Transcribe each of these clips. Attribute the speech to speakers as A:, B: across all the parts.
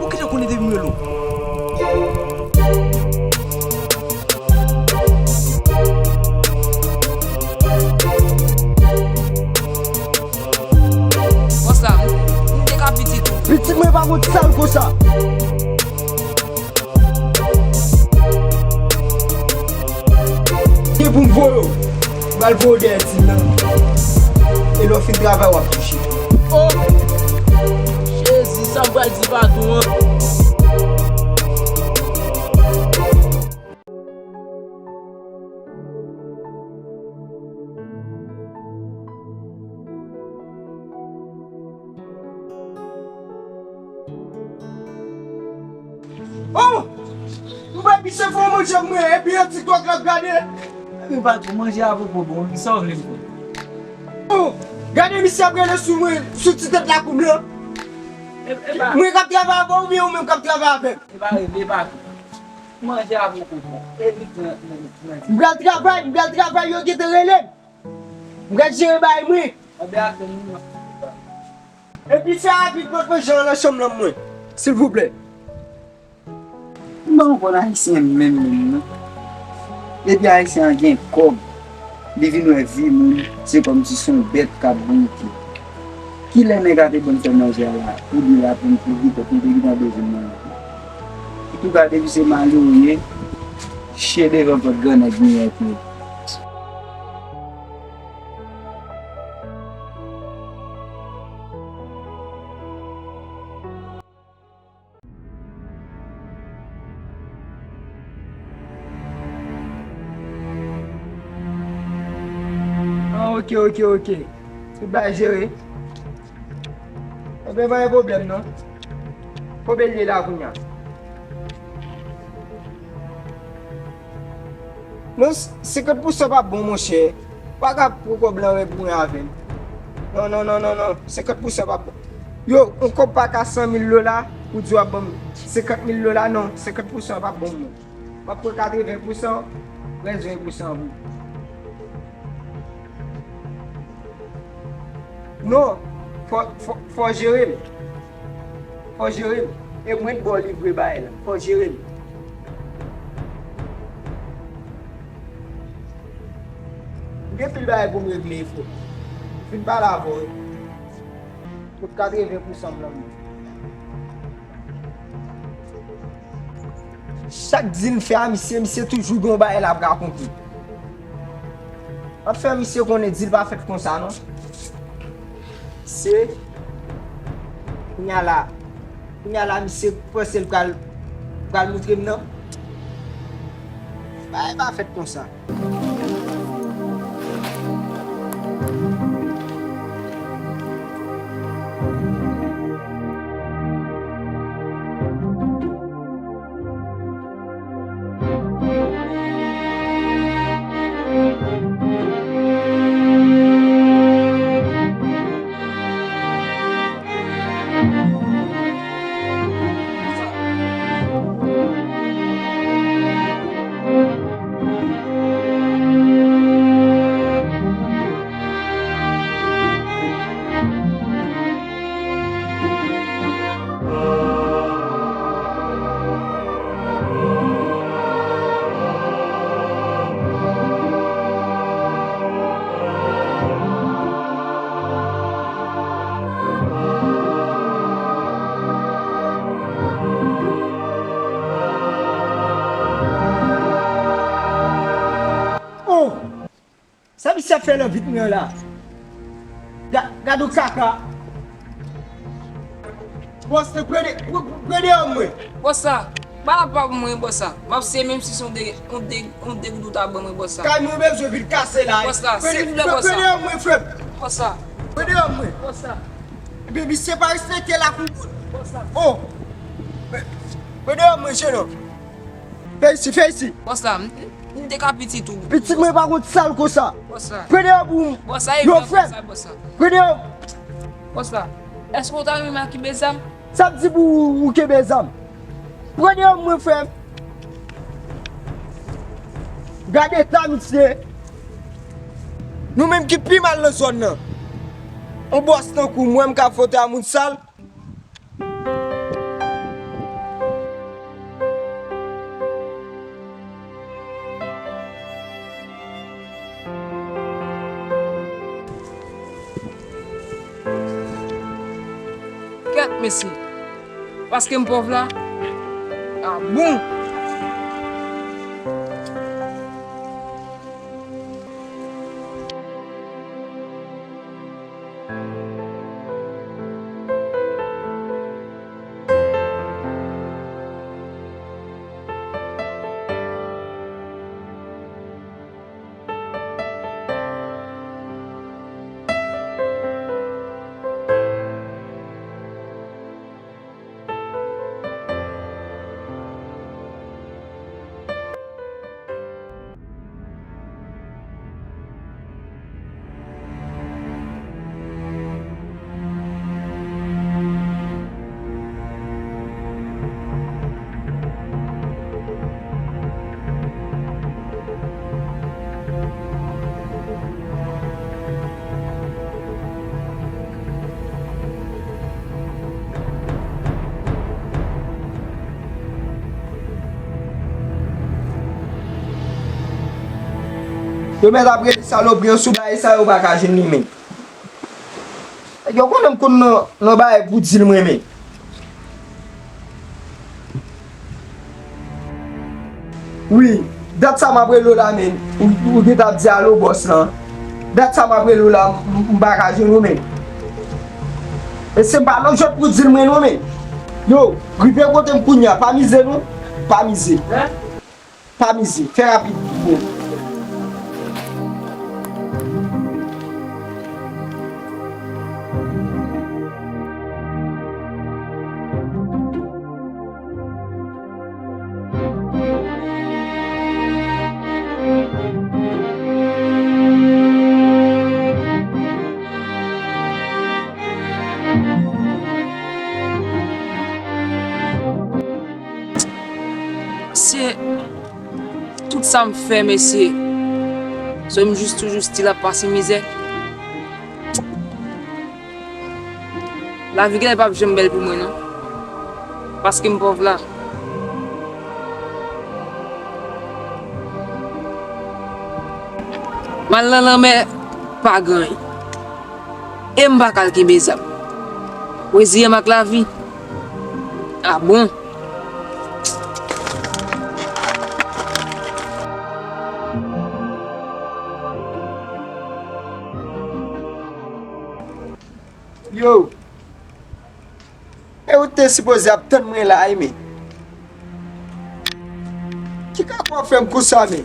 A: Où que tu connais des mulots?
B: What's up? T'es qu'à petit tout.
C: Petit moi pas contre sale comme ça. Et pour me voler, je vais le voler et le fin de travail va toucher.
D: Oh, Jésus, ça va dire pas tout.
C: Oh! Vous pouvez pisser pour manger moi et puis un petit toi qui regarder.
D: Mais pas tout manger avec vous, bon, ça on l'aime.
C: Oh! Regardez monsieur après le sous moi, sous petite tête là comme là. Moi qui travaille avant ou bien ou même qui travaille avec.
D: Et pas manger avec vous, bon.
C: Je vais travailler, yo qui te relève. Je vais gérer bail moi. Et puis ça rapide votre gens dans la chambre là moi. S'il vous plaît.
E: Bon, bon haïtien même. Et puis haïtien gen comme les vins vie, c'est comme si son bête qui bonki. Qui les nègres bon faire manger là, pour dire là pour vite pour dire dans besoin. Tout garder puis c'est malheureux. Chez les votre gun à venir.
C: Ah, ok. C'est bien géré. Eh bien, pas de problème, non? Problème est là, Kounia. Non, 50% pas bon, mon cher. Pas grave pour problème pour moi avec. Non. 50% pas bon. Yo, on compte pas qu'à 100 000 $ pour dire bon. 50 000 $, non. 50% pas bon. Pas pour 80%, reste 20% vous. Non, faut gérer. Faut gérer. Et moi, je vais livrer par elle. Faut gérer. Je vais faire pour me régler. Je ne vais pas la voir. Pour 80% blanc. Chaque dîne fait à monsieur toujours gon ba elle a raconté. On fait monsieur qu'on est dit pas fait comme ça non. C'est il y a là monsieur pense le gal montrer non. Pas fait comme ça. Ça veut faire le vite là. Gado caca. Boss, prenez moi.
B: Bossa, pas moi, bossa. Ma c'est même si on dégoûte à bon, bossa.
C: Quand moi-même je vais le casser là.
B: Bossa, s'il vous plaît, bossa.
C: Prenez moi, frère.
B: Bossa.
C: Prenez moi.
B: Bossa.
C: Baby, c'est pas respecter la coupe.
B: Bossa.
C: Oh. Prenez moi, chérie. Fais ici.
B: Bossa, t'es qu'à petit tout.
C: Petit moi pas contre sale comme ça.
B: Bossa.
C: Prenez vous.
B: Bossa,
C: Yo frère.
B: bossa.
C: Prenez.
B: Bossa. Est-ce que t'as mis ma qui bezam?
C: Ça me dit pour que bezam. Prenez moi, frère. Gardez ta monsieur. Nous-mêmes qui plus mal dans zone. On boss tan kou mwen ka fote a moun sal.
B: Ket mesi. Paske m pov la. Ah bon.
C: Yo met apre di salopri yo sou baye sa yo baka jen li men. Yo konem kon no baye pou dil mwen men. Oui, dat sa mapre lo la men. Ou get ap di alo boss lan. Dat sa mapre lo la mbaka jen yo men. E se mpa nan jot pou dil mwen yo men. Yo, gripe kote mkounya, pa mize nou? Pa mize. Pa mize, fè rapide. Bon.
B: C'est tout ça me fait, mais c'est juste toujours style à passer misère. La vie n'est pas jamais belle pour moi, non? Parce que je suis pauvre là. Mal mais pas grand. Et je ne vais pas calculer ça. Oui, c'est la vie. Ah bon?
C: Yo, e ou te suppose ap ten mwen la men? Ki ka kwa fèm kousa men?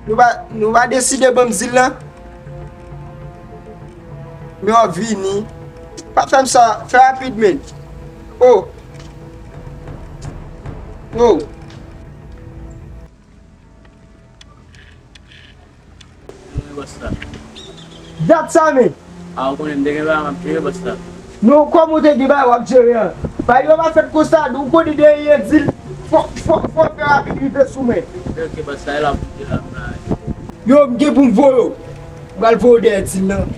C: Nou va deside bom zil lan? Men an vini, pa fèm sa, fè rapide men. Oh. Oh. Dat sa men?
D: A ou konen dege ba am pye basta.
C: Nou kwa moute di ba wap jere an? Ba yo va fèt kosta, nou kwa di de ye zil, fò fè rapide sou men.
D: Ok basta, el ap pye la mna.
C: Yo mge pou mvo yo, mgal vo de zil nan.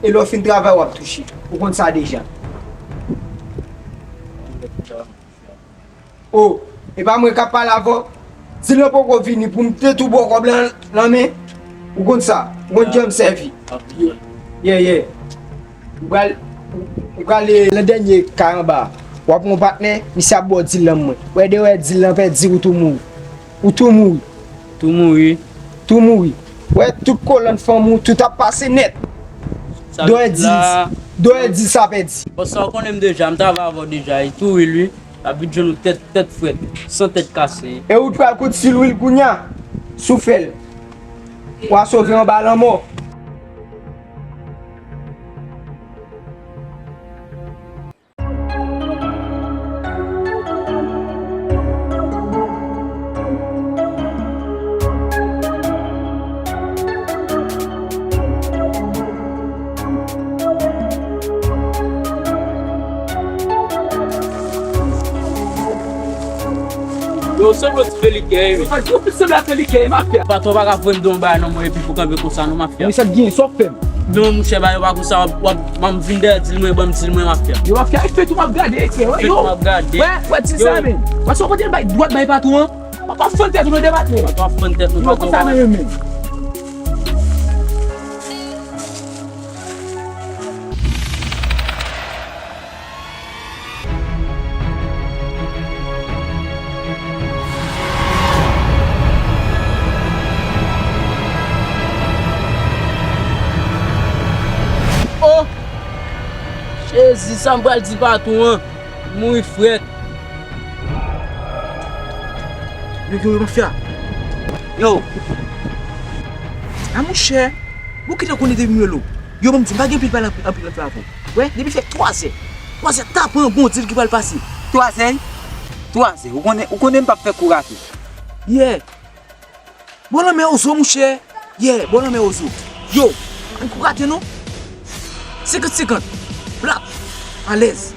C: E lo fin travay wap touche, ou kont sa deja. Oh, e pa mwen kapal avon, zil nan pou kon vini pou mte tou bo kob lan men. Ou kont sa, ou kont jom servi. Ye. Ou kal le denye karamba. Wap mwen patne, misi ap bo dil lan mwen. Ou de we dil lan pe di ou tou mou. Ou tou mou.
D: Tou moui.
C: Tou mou. Ou tout kolon fon mou, tout ap pase net. Do e di sa pe di.
D: Basta ou konen deja, mta va avon deja. E tou lui, abit joun ou tèt fwet. San tèt kase.
C: E ou pral kout sil wil kounya, soufel. Ou a sauvé un ballon mort.
D: Yo, se yo ti felike.
A: Yo plus semble a felike, mafia.
D: Patron va ka vwem don ba nan mwen epi pou kampe konsa nou mafia.
A: Mwen sa gen, so fem.
D: Non mwen cheba yo va konsa wap mam vinde dil mwen bam dil mwen mafia.
A: Yo mafia, e fe tou map gade,
D: Fe tou map gade.
A: Ouais, ti sa men. Wè so kote bay droit bay patou an. Pa fon tèt nou debat men.
D: Patron fon tèt nou
A: Yo kon sa nan yo men.
D: Oh! Chezi, sa mbral di patou an. Mwen fret.
A: Yo mafia. Yo. A mon cher, vous qui te connaissez mieux l'eau. Yo même tu pas gen pile pas en pile avant. Ouais, depuis fait 3 ans. 3 ans tape un bon deal qui va le passer.
E: 3 ans? 3 ans, ou connaît pas faire courage.
A: Yeah. Bon mais ozo mon cher. Yeah, bon mais ozo. Yo, on courage non? 50-50. Bla. À l'aise.